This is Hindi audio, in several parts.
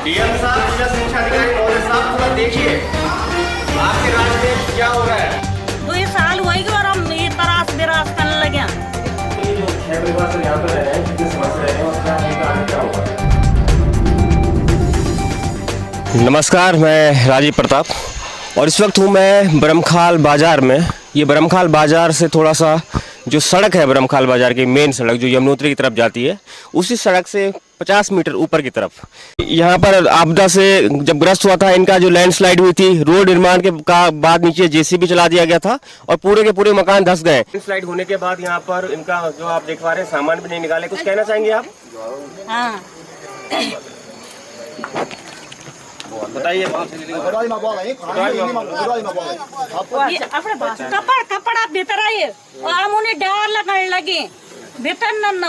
डीएम साहब, जिला शिक्षा अधिकारी महोदय साहब, थोड़ा देखिए आपके राज्य में क्या हो रहा है। 2 साल हो गए और हम ये तरास बिरास करने लगे। ये जो 6 परिवार से यहाँ पर रह रहे हैं, कितनी समस्या रह रहे हैं, उसका आगे क्या होगा? नमस्कार, मैं राजीव प्रताप और इस वक्त हूँ मैं बरमखाल बाज़ार में। ये बरमखाल बाज़ार से थोड़ा सा जो सड़क है, बरमखाल बाज़ार की मेन सड़क जो यमुनोत्री की तरफ जाती है, उसी सड़क से 50 मीटर ऊपर की तरफ यहाँ पर आपदा से जब ग्रस्त हुआ था, इनका जो लैंडस्लाइड हुई थी, रोड निर्माण के बाद नीचे जेसीबी चला दिया गया था और पूरे के पूरे मकान धंस गए। लैंडस्लाइड होने के बाद यहाँ पर इनका जो आप देख पा रहे हैं, सामान भी नहीं निकाले। कुछ कहना चाहेंगे आप? हाँ, बताइए। कपड़ा भीतर आए और हम उन्हें डर लगने लगे भीतर न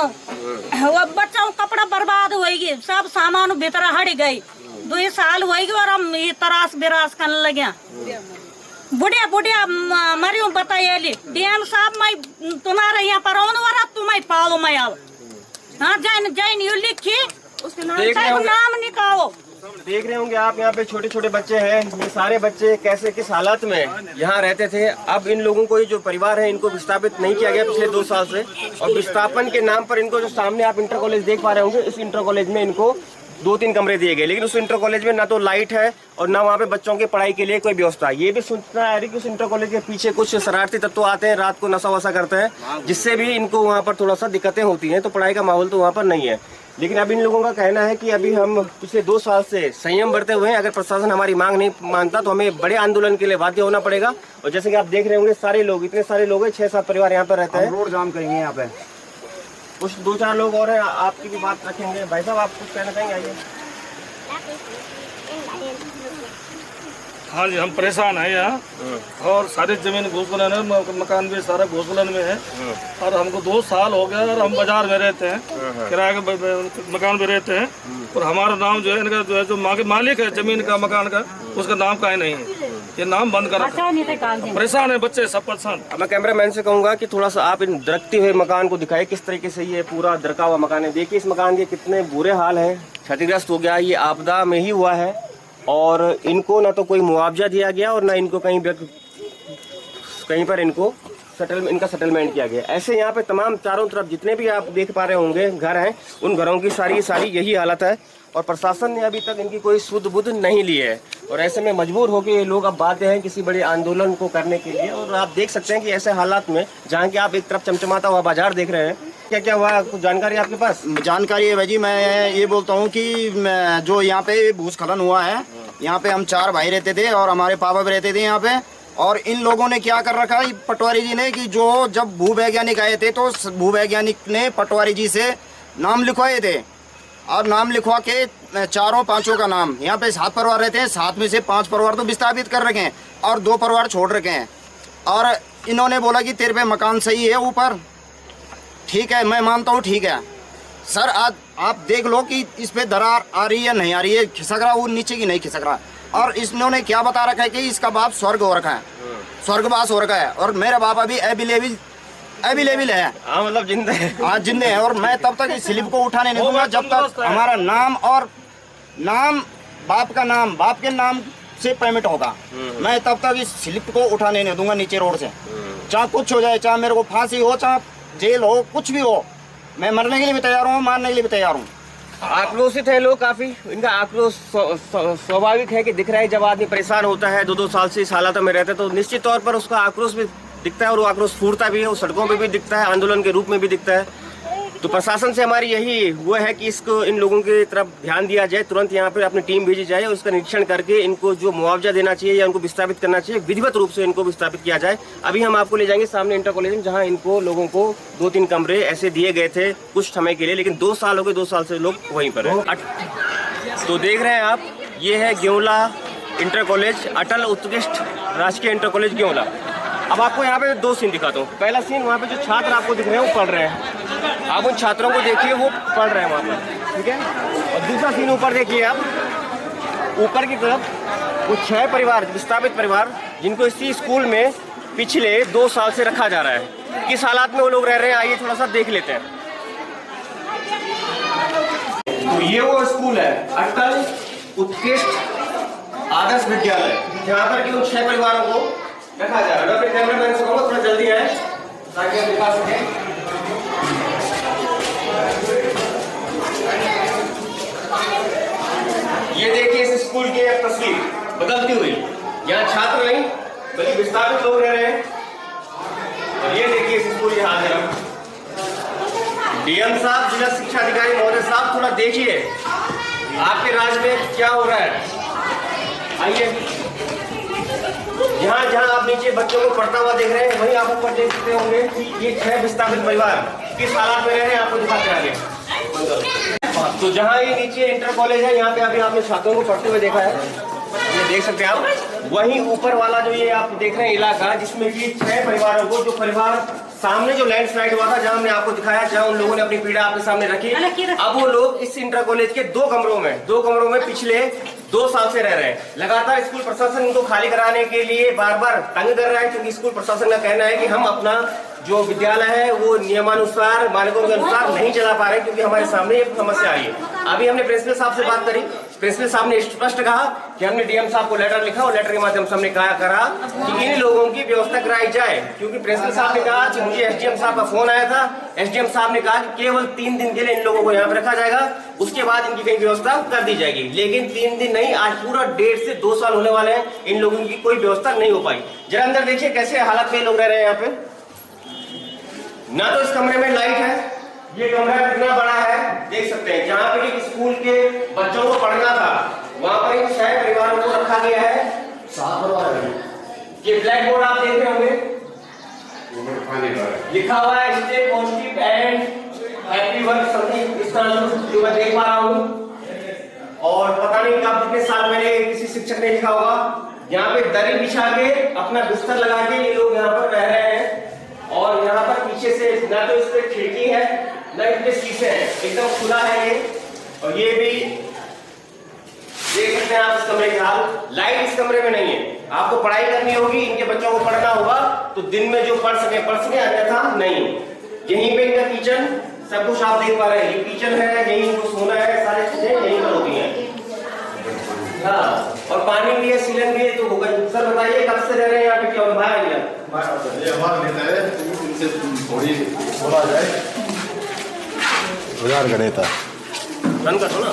वो बच्चा कपड़ा बर्बाद हो गई, सब सामान भीतर हट गई। 2 साल हो गए और हम ये तरास बिरास करने लगे। बुढ़िया बुढ़िया मरियो बताइए डीएम साहब, मैं तुम्हारे यहाँ पर आऊँ वाला तुम्हें पालो मैं अब। हाँ, जैन जैन यू लिखी उसके नाम निकालो। देख रहे होंगे आप, यहाँ पे छोटे छोटे बच्चे हैं। ये सारे बच्चे कैसे किस हालत में यहाँ रहते थे। अब इन लोगों को, ये जो परिवार है, इनको विस्थापित नहीं किया गया पिछले 2 साल से, और विस्थापन के नाम पर इनको, जो सामने आप इंटर कॉलेज देख पा रहे होंगे, इस इंटर कॉलेज में इनको 2-3 कमरे दिए गए। लेकिन उस इंटर कॉलेज में ना तो लाइट है और ना वहाँ पे बच्चों की पढ़ाई के लिए कोई व्यवस्था। ये भी सुनना है कि उस इंटर कॉलेज के पीछे कुछ शरारती तत्व आते हैं, रात को नशा वशा करते हैं, जिससे भी इनको वहाँ पर थोड़ा सा दिक्कतें होती हैं। तो पढ़ाई का माहौल तो वहाँ पर नहीं है। लेकिन अब इन लोगों का कहना है कि अभी हम पिछले 2 साल से संयम बरते हुए हैं। अगर प्रशासन हमारी मांग नहीं मानता तो हमें बड़े आंदोलन के लिए बाध्य होना पड़ेगा। और जैसे कि आप देख रहे होंगे, सारे लोग, इतने सारे लोग हैं, 6-7 परिवार यहाँ पर रहते हैं। रोड जाम करेंगे यहाँ पे। कुछ 2-4 लोग और हैं, आपकी भी बात रखेंगे। भाई साहब, आप कुछ कहना चाहेंगे? आइए। हाँ जी, हम परेशान हैं यहाँ और सारी जमीन भूस्खलन है, मकान भी सारा भूस्खलन में है। और हमको 2 साल हो गया और हम बाजार में रहते हैं, किराए के मकान में रहते हैं। और हमारा नाम जो है, इनका जो है, जो मालिक है जमीन का, मकान का, उसका नाम का ही नहीं है। ये नाम बंद कर रखा है। परेशान है बच्चे, सब परेशान। मैं कैमरामैन से कहूंगा कि थोड़ा सा आप इन दरकते हुए मकान को दिखाए, किस तरीके से ये पूरा दरका हुआ मकान है। देखिए इस मकान के कितने बुरे हाल है, क्षतिग्रस्त हो गया। ये आपदा में ही हुआ है और इनको ना तो कोई मुआवजा दिया गया और ना इनको कहीं पर इनको इनका सेटलमेंट किया गया। ऐसे यहाँ पे तमाम चारों तरफ जितने भी आप देख पा रहे होंगे घर हैं, उन घरों की सारी यही हालत है। और प्रशासन ने अभी तक इनकी कोई सुध बुध नहीं ली है। और ऐसे में मजबूर होकर ये लोग अब बाध्य हैं किसी बड़े आंदोलन को करने के लिए। और आप देख सकते हैं कि ऐसे हालात में, जहाँ की आप एक तरफ चमचमाता हुआ बाजार देख रहे हैं, क्या क्या हुआ, कुछ जानकारी आपके पास? जानकारी है भाई जी, मैं ये बोलता हूँ कि जो यहाँ पे भूस्खलन हुआ है, यहाँ पे हम 4 भाई रहते थे और हमारे पापा भी रहते थे यहाँ पे। और इन लोगों ने क्या कर रखा है पटवारी जी ने, कि जो जब भूवैज्ञानिक आए थे तो भूवैज्ञानिक ने पटवारी जी से नाम लिखवाए थे। और नाम लिखवा के 4-5 का नाम, यहाँ पे 7 परिवार रहते हैं, 7 में से 5 परिवार तो विस्थापित कर रखे हैं और 2 परिवार छोड़ रखे हैं। और इन्होंने बोला कि तेरे पे मकान सही है ऊपर, ठीक है, मैं मानता हूँ, ठीक है सर। आज आप देख लो कि इस पे दरार आ रही है, नहीं आ रही है, खिसक रहा, वो नीचे की नहीं खिसक रहा। और इन्होंने क्या बता रखा है कि इसका बाप स्वर्ग हो रखा है, स्वर्गवास हो रखा है, और मेरा बाप अभी अवेलेबल है। हाँ, मतलब जिंदा है। हाँ, जिंदे है। और मैं तब तक इस स्लिप को उठाने नहीं दूंगा जब तक हमारा नाम और बाप का नाम, बाप के नाम से पेमेंट होगा। मैं तब तक इस स्लिप को उठाने नहीं दूंगा नीचे रोड से। चाहे कुछ हो जाए, चाहे मेरे को फांसी हो, चाहे जेल हो, कुछ भी हो, मैं मरने के लिए भी तैयार हूँ, मारने के लिए भी तैयार हूँ। आक्रोशित है लोग काफी। इनका आक्रोश स्वाभाविक है कि दिख रहा है। जब आदमी परेशान होता है, 2-2 साल से इस हालात में रहता है, तो निश्चित तौर पर उसका आक्रोश भी दिखता है और वो आक्रोश फूटता भी है, वो सड़कों पे भी दिखता है, आंदोलन के रूप में भी दिखता है। तो प्रशासन से हमारी यही वो है कि इसको, इन लोगों की तरफ ध्यान दिया जाए, तुरंत यहाँ पे अपनी टीम भेजी जाए और उसका निरीक्षण करके इनको जो मुआवजा देना चाहिए या उनको विस्थापित करना चाहिए, विधिवत रूप से इनको विस्थापित किया जाए। अभी हम आपको ले जाएंगे सामने इंटर कॉलेज में, जहाँ इनको लोगों को 2-3 कमरे ऐसे दिए गए थे कुछ समय के लिए। लेकिन 2 साल हो गए, 2 साल से लोग वहीं पर है। तो देख रहे हैं आप, ये है गेवला इंटर कॉलेज, अटल उत्कृष्ट राजकीय इंटर कॉलेज गेवला। अब आपको यहाँ पे 2 सीन दिखाता हूँ। पहला सीन, वहाँ पे जो छात्र आपको दिख रहे हैं वो पढ़ रहे हैं, आप उन छात्रों को देखिए, वो पढ़ रहे हैं वहाँ पर, ठीक है। और दूसरा सीन ऊपर देखिए आप, ऊपर की तरफ वो 6 परिवार, विस्थापित परिवार, जिनको इसी स्कूल में पिछले 2 साल से रखा जा रहा है। किस हालात में वो लोग रह रहे हैं, आइए थोड़ा सा देख लेते हैं। तो ये वो स्कूल है, अटल उत्कृष्ट आदर्श विद्यालय, जहाँ पर कि उन 6 परिवारों को रखा जा रहा है। मैं अपने कैमरामैन से कहूँगा थोड़ा जल्दी आए ताकि आप दिखा सकें। ये देखिए इस स्कूल की एक तस्वीर बदलती हुई। यहाँ छात्र नहीं बल्कि विस्थापित लोग रह रहे हैं। और ये देखिए इस स्कूल के हाल। डीएम साहब, जिला शिक्षा अधिकारी महोदय साहब, थोड़ा देखिए आपके राज्य में क्या हो रहा है। आइए, जहाँ जहाँ आप नीचे बच्चों को पढ़ता हुआ देख रहे हैं, वहीं आप ऊपर देख सकते होंगे कि ये 6 विस्थापित परिवार किस हालात में रह रहे हैं, आपको दिखाते आगे। तो जहाँ ये नीचे इंटर कॉलेज है, यहाँ पे अभी आपने छात्रों को पढ़ते हुए देखा है, ये देख सकते हैं आप। वहीं ऊपर वाला जो ये आप देख रहे हैं इलाका, जिसमें कि 6 परिवारों को, जो परिवार सामने जो लैंडस्लाइड हुआ था, जहां हमने आपको दिखाया, जहां उन लोगों ने अपनी पीड़ा आपके सामने रखी, अब वो लोग इस इंटर कॉलेज के 2 कमरों में पिछले 2 साल से रह रहे हैं। लगातार स्कूल प्रशासन इनको खाली कराने के लिए बार बार तंग कर रहा है, क्योंकि स्कूल प्रशासन का कहना है कि हम अपना जो विद्यालय है वो नियमानुसार, मानकों के अनुसार नहीं चला पा रहे, क्योंकि हमारे सामने ये समस्या आई है। अभी हमने प्रिंसिपल साहब से बात करी, प्रिंसिपल साहब ने स्पष्ट कहा कि हमने डीएम साहब को लेटर लिखा और लेटर के माध्यम से हमने करा कि इन लोगों की व्यवस्था कराई जाए, क्योंकि प्रिंसिपल साहब ने कहा कि मुझे एसडीएम साहब का फोन आया था। एसडीएम साहब ने कहा कि केवल 3 दिन के लिए इन लोगों को यहाँ पे रखा जाएगा, उसके बाद इनकी कहीं व्यवस्था कर दी जाएगी। लेकिन 3 दिन नहीं, आज पूरा 1.5 से 2 साल होने वाले हैं, इन लोगों की कोई व्यवस्था नहीं हो पाई। जरा अंदर देखिए कैसे हालात में लोग रह रहे हैं यहाँ पे। ना तो इस कमरे में लाइट है, ये कमरा कितना बड़ा है देख सकते हैं। जहाँ पे स्कूल के बच्चों को पढ़ना था, वहाँ पर इन 6 परिवारों को रखा गया है। ये ब्लैक बोर्ड आप देख रहे होंगे, लिखा हुआ है stay positive and happy work something, इस तरह जो मैं देख पा रहा हूँ। और पता नहीं कब कितने साल पहले किसी शिक्षक ने लिखा होगा। यहाँ पे दरी बिछा के अपना बिस्तर लगा के ये लोग यहाँ पर रह रहे हैं। और यहाँ पर पीछे से ना तो इस पे खिड़की है, ना इसमें शीशे हैं, एकदम खुला है ये। और ये भी देख सकते हैं आप इस कमरे का हाल। लाइट इस कमरे में नहीं है। आपको पढ़ाई करनी होगी, इनके बच्चों को पढ़ना होगा, तो दिन में जो पढ़ सके, अन्यथा नहीं। यहीं पे इनका किचन, सब कुछ आप देख पा रहे हैं, ये किचन है, यही इनको सोना है, सारी चीजें यहीं पर होती हैं। हाँ, और पानी भी है, सीलन भी है। तो होगा सर, बताइए कब से रह रहे हैं यहाँ पे, क्या बाहर गया? ये हमारा नेता है, इनसे थोड़ी बोला जाए। उधार का नेता रन कर दो ना।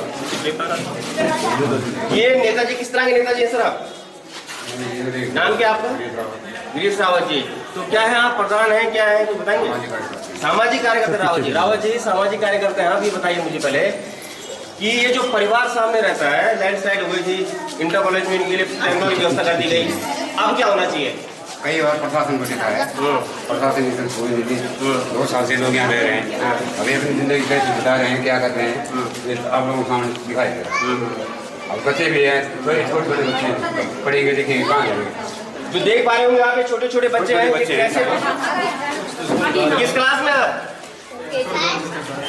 ये नेताजी किस तरह के नेताजी है सर आप? नाम क्या आपका? गिरीश रावत जी। तो क्या है आप, प्रधान है क्या है, तो बताएंगे? सामाजिक कार्यकर्ता रावत जी सामाजिक कार्यकर्ता हैं आप। ये बताइए मुझे पहले कि ये जो परिवार सामने रहता है, लैंडस्लाइड हुई थी, इंटर कॉलेज में इनके लिए टेक्नोलॉजी की व्यवस्था कर दी गई, अब क्या होना चाहिए? कई बार प्रशासन को देखा है, प्रशासन इधर कोई नहीं थी। 2 साल से लोग यहाँ रह रहे हैं, अभी अपनी जिंदगी कैसे बिता रहे हैं, क्या कर रहे हैं, आप लोगों को सामने दिखाई दे रहा है। अब बच्चे भी हैं, छोटे बच्चे हैं, पढ़ेंगे लिखेंगे कहाँ जाएंगे? जो देख पा रहे होंगे आप, ये छोटे छोटे बच्चे हैं, कैसे, किस क्लास में आप?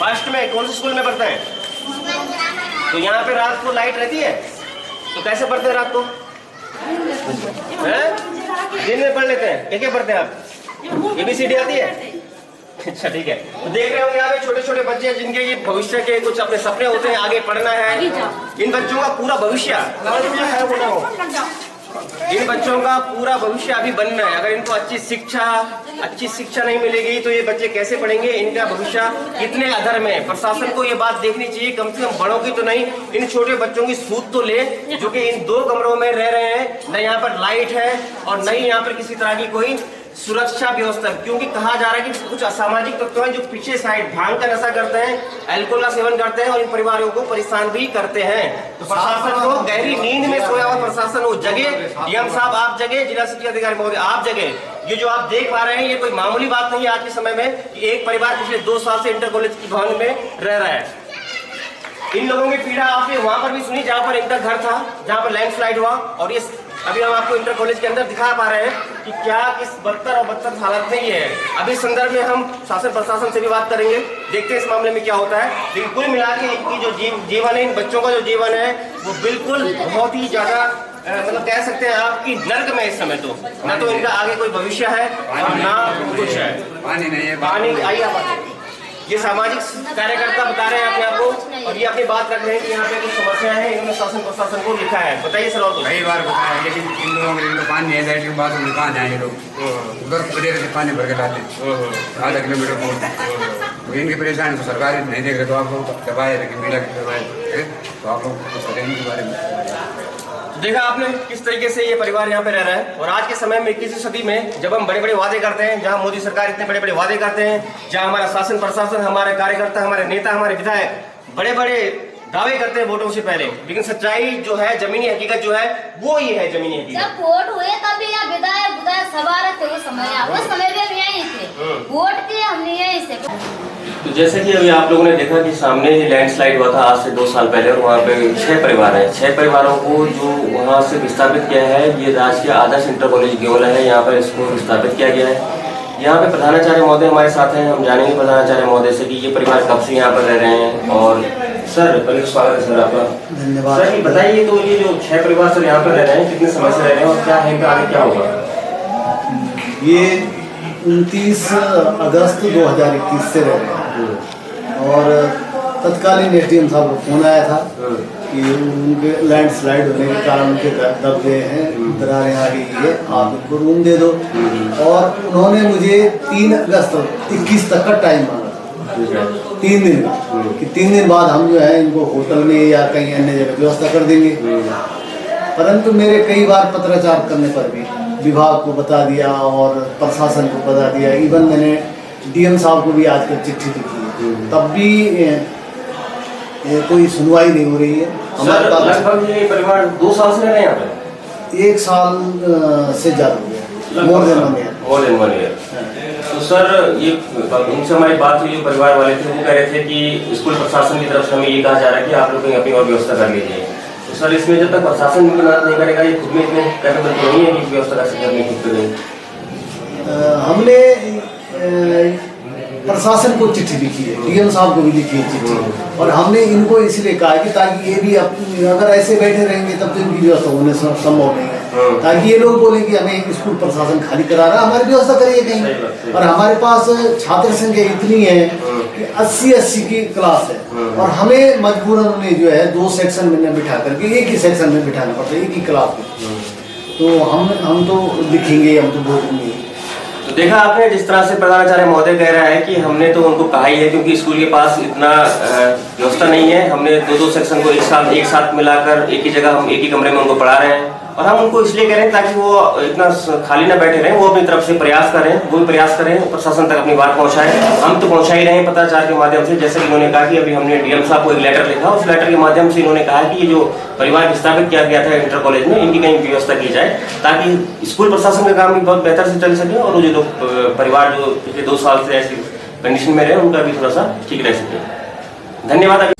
फर्स्ट में। कौन से स्कूल में पढ़ते हैं? तो यहाँ पे रात को लाइट रहती है, तो कैसे पढ़ते हैं रात को? दिन में पढ़ लेते हैं। क्या पढ़ते हैं आप? ABCD आती है? अच्छा ठीक है। तो देख रहे होंगे यहाँ पे छोटे छोटे बच्चे जिनके ये भविष्य के कुछ अपने सपने होते हैं, आगे पढ़ना है। इन बच्चों का पूरा भविष्य है वो ना हो, इन बच्चों का पूरा भविष्य अभी बनना है। अगर इनको अच्छी शिक्षा नहीं मिलेगी तो ये बच्चे कैसे पढ़ेंगे? इनका भविष्य कितने अधर में है। प्रशासन को ये बात देखनी चाहिए, कम से कम बड़ों की तो नहीं, इन छोटे बच्चों की सूद तो ले, जो कि इन 2 कमरों में रह रहे हैं। न यहाँ पर लाइट है और न ही यहाँ पर किसी तरह की कोई सुरक्षा व्यवस्था, क्योंकि कहा जा रहा है कि कुछ असामाजिक तत्व हैं जो पीछे साइड भांग का नशा करते हैं, अल्कोहल का सेवन करते हैं और इन परिवारों को परेशान भी करते हैं। तो प्रशासन को, गहरी नींद में सोया हुआ प्रशासन वो जगे। डीएम साहब आप जगे, जिला शिक्षा अधिकारी महोदय आप जगे। ये जो आप देख पा रहे हैं, ये कोई मामूली बात नहीं है आज के समय में कि एक परिवार पिछले 2 साल से इंटर कॉलेज की भवन में रह रहा है। इन लोगों की पीड़ा आपने वहां पर भी सुनी, जहां पर इनका घर था, जहां पर लैंडस्लाइड हुआ। और ये अभी हम आपको इंटर कॉलेज के अंदर दिखा पा रहे हैं कि क्या किस बदतर हालत में ये है। अभी इस संदर्भ में हम शासन प्रशासन से भी बात करेंगे, देखते हैं इस मामले में क्या होता है। लेकिन कुल मिला के इनकी जो जीवन है, इन बच्चों का जो जीवन है, वो बिल्कुल बहुत ही ज्यादा मतलब कह सकते हैं आपकी नर्क में इस समय। तो ना तो इनका आगे कोई भविष्य है और ना कुछ है। पानी नहीं है, पानी। आइए आप, ये सामाजिक कार्यकर्ता बता रहे हैं अपने आप को, और ये अपनी बात रख रहे हैं कि यहाँ पे कुछ समस्या है, इन्होंने शासन प्रशासन को लिखा है। बताइए सर और कुछ। कई बार बताया, लेकिन इन लोगों के लिए तो पानी है, लाइट के बाद में कहाँ जाए ये लोग, उधर बड़े से पानी भर के लाते आधा किलोमीटर पहुँचते। तो इनकी परेशानी तो सरकार नहीं देख रहे, तो आप लोग दबाए, लेकिन मिला के दबाए तो आप लोग कुछ करें इनके बारे में। देखा आपने किस तरीके से ये परिवार यहाँ पे रह रहा है। और आज के समय में 21वीं सदी में जब हम बड़े बड़े वादे करते हैं, जहाँ मोदी सरकार इतने बड़े बड़े वादे करते हैं, जहाँ हमारा शासन प्रशासन, हमारे कार्यकर्ता, हमारे नेता, हमारे विधायक बड़े बड़े दावे करते हैं वोटों से पहले, लेकिन सच्चाई जो है, जमीनी हकीकत जो है वो ये है जमीनी हकीकत। जब वोट हुए तब भी यहाँ विधायक सभा थे, वो समय में हम यहीं थे, वोट दिए हमने यहीं से। तो जैसे कि अभी आप लोगों ने देखा कि सामने ही लैंडस्लाइड हुआ था आज से 2 साल पहले, और वहाँ पे 6 परिवार हैं। 6 परिवारों को जो वहाँ से विस्थापित किया है, ये राजकीय आदर्श इंटर कॉलेज गेवला है, यहाँ पर इसको विस्थापित किया गया है। यहाँ पे प्रधानाचार्य महोदय हमारे साथ हैं, हम जानेंगे प्रधानाचार्य महोदय से कि ये परिवार कब से यहाँ पर रह रहे हैं। और सर पहले स्वागत है सर आपका। धन्यवाद। सर ये बताइए, तो ये जो 6 परिवार सर यहाँ पर रह रहे हैं, कितने समय से रह रहे हैं और क्या है इनका आगे क्या होगा? ये 29 अगस्त 2021 से रह रहे हैं, और तत्कालीन एसडीएम साहब को फोन आया था कि उनके लैंडस्लाइड होने के कारण उनके घर दब गए हैं, दरारें आ गई है, आप इनको रूम दे दो। और उन्होंने मुझे 3 अगस्त 21 तक का टाइम मांगा, 3 दिन का, कि 3 दिन बाद हम जो है इनको होटल में या कहीं अन्य जगह व्यवस्था कर देंगे। परंतु मेरे कई बार पत्राचार करने पर भी विभाग को बता दिया और प्रशासन को बता दिया, इवन मैंने डीएम साहब को भी आजकल चिट्ठी लिखी है, तब भी कोई सुनवाई नहीं हो रही है। हमारे पास लगभग ये परिवार 2 साल से रह रहे हैं यहाँ पे? 1 साल से ज़्यादा हो गया, मोर देन 1 ईयर। तो सर ये उनसे हमारी बात हुई, जो परिवार वाले थे वो कह रहे थे कि स्कूल प्रशासन की तरफ से हमें ये कहा जा रहा है कि आप लोग कहीं अपनी और व्यवस्था कर लीजिए। तो सर इसमें जब तक प्रशासन की मदद नहीं करेगा, ये खुद में इतने कैपेबल तो नहीं है कि व्यवस्था कर सके अपनी खुद पे। हमने प्रशासन को चिट्ठी लिखी है, डीएम साहब को भी लिखी है चिट्ठी, और हमने इनको इसलिए कहा कि ताकि ये भी अगर ऐसे बैठे रहेंगे तब तो इनकी व्यवस्था होने संभव नहीं है, ताकि ये लोग बोले कि हमें स्कूल प्रशासन खाली करा रहा है, हमारी व्यवस्था करिए कहीं। और हमारे पास छात्र संख्या इतनी है कि 80 की क्लास है, और हमें मजबूरन उन्हें जो है 2 सेक्शन में बिठा करके एक ही सेक्शन में बिठाना पड़ता है, एक ही क्लास में। तो हम तो लिखेंगे, हम तो बोलेंगे। तो देखा आपने जिस तरह से प्रधानाचार्य महोदय कह रहा है कि हमने तो उनको कहा ही है, क्योंकि स्कूल के पास इतना व्यवस्था नहीं है, हमने 2-2 सेक्शन को एक साथ मिलाकर एक ही जगह, हम एक ही कमरे में उनको पढ़ा रहे हैं। और हम उनको इसलिए कह रहे हैं ताकि वो इतना खाली ना बैठे रहें, वो अपनी तरफ से प्रयास करें, वो भी प्रयास करें, प्रशासन तक अपनी बात पहुंचाएं। हम तो पहुंचा ही रहे हैं पत्राचार के माध्यम से, जैसे कि उन्होंने कहा कि अभी हमने डीएम साहब को एक लेटर लिखा, उस लेटर के माध्यम से इन्होंने कहा कि ये जो परिवार विस्थापित किया गया था इंटर कॉलेज में, इनकी कहीं व्यवस्था की जाए ताकि स्कूल प्रशासन का काम भी बहुत बेहतर से चल सके, और वो जो परिवार जो पिछले 2 साल से ऐसी कंडीशन में रहे उनका भी थोड़ा सा ठीक रह सके। धन्यवाद।